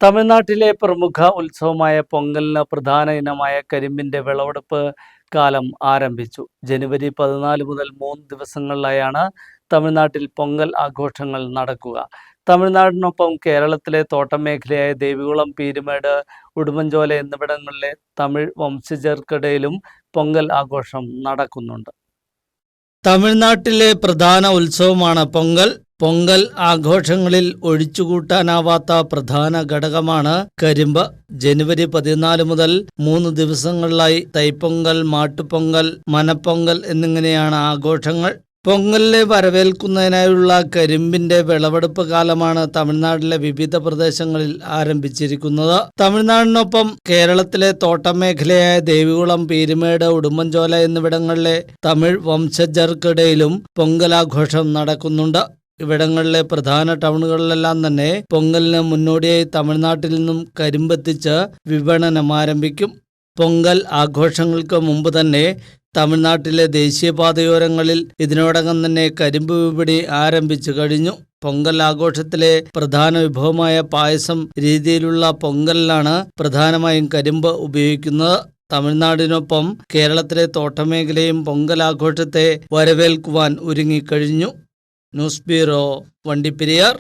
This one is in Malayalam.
തമിഴ്നാട്ടിലെ പ്രമുഖ ഉത്സവമായ പൊങ്കലിന് പ്രധാന ഇനമായ കരിമ്പിന്റെ വിളവെടുപ്പ് കാലം ആരംഭിച്ചു. ജനുവരി 14 മുതൽ 3 ദിവസങ്ങളിലായാണ് തമിഴ്നാട്ടിൽ പൊങ്കൽ ആഘോഷങ്ങൾ നടക്കുക. തമിഴ്നാടിനൊപ്പം കേരളത്തിലെ തോട്ടം മേഖലയായ ദേവികുളം, പീരുമേട്, ഉടുമ്പൻചോല എന്നിവിടങ്ങളിലെ തമിഴ് വംശജർക്കിടയിലും പൊങ്കൽ ആഘോഷം നടക്കുന്നുണ്ട്. തമിഴ്നാട്ടിലെ പ്രധാന ഉത്സവമാണ് പൊങ്കൽ. പൊങ്കൽ ആഘോഷങ്ങളിൽ ഒഴിച്ചുകൂട്ടാനാവാത്ത പ്രധാന ഘടകമാണ് കരിമ്പ്. ജനുവരി 14 മുതൽ 3 ദിവസങ്ങളിലായി തൈപ്പൊങ്കൽ, മാട്ടുപൊങ്കൽ, മനപ്പൊങ്കൽ എന്നിങ്ങനെയാണ് ആഘോഷങ്ങൾ. പൊങ്കലിനെ വരവേൽക്കുന്നതിനായുള്ള കരിമ്പിന്റെ വിളവെടുപ്പ് കാലമാണ് തമിഴ്നാട്ടിലെ വിവിധ പ്രദേശങ്ങളിൽ ആരംഭിച്ചിരിക്കുന്നത്. തമിഴ്നാടിനൊപ്പം കേരളത്തിലെ തോട്ടം മേഖലയായ ദേവികുളം, പീരുമേട്, ഉടുമ്പൻചോല എന്നിവിടങ്ങളിലെ തമിഴ് വംശജർക്കിടയിലും പൊങ്കലാഘോഷം നടക്കുന്നുണ്ട്. ഇവിടങ്ങളിലെ പ്രധാന ടൗണുകളിലെല്ലാം തന്നെ പൊങ്കലിന് മുന്നോടിയായി തമിഴ്നാട്ടിൽ നിന്നും കരിമ്പെത്തിച്ച് വിപണനം ആരംഭിക്കും. പൊങ്കൽ ആഘോഷങ്ങൾക്ക് മുമ്പ് തന്നെ തമിഴ്നാട്ടിലെ ദേശീയപാതയോരങ്ങളിൽ ഇതിനോടകം തന്നെ കരിമ്പ് വിപണി ആരംഭിച്ചു കഴിഞ്ഞു. പൊങ്കൽ ആഘോഷത്തിലെ പ്രധാന വിഭവമായ പായസം രീതിയിലുള്ള പൊങ്കലിലാണ് പ്രധാനമായും കരിമ്പ് ഉപയോഗിക്കുന്നത്. തമിഴ്നാടിനൊപ്പം കേരളത്തിലെ തോട്ടമേഖലയും പൊങ്കൽ ആഘോഷത്തെ വരവേൽക്കുവാൻ ഒരുങ്ങിക്കഴിഞ്ഞു. News bureau, Vandiperiyar.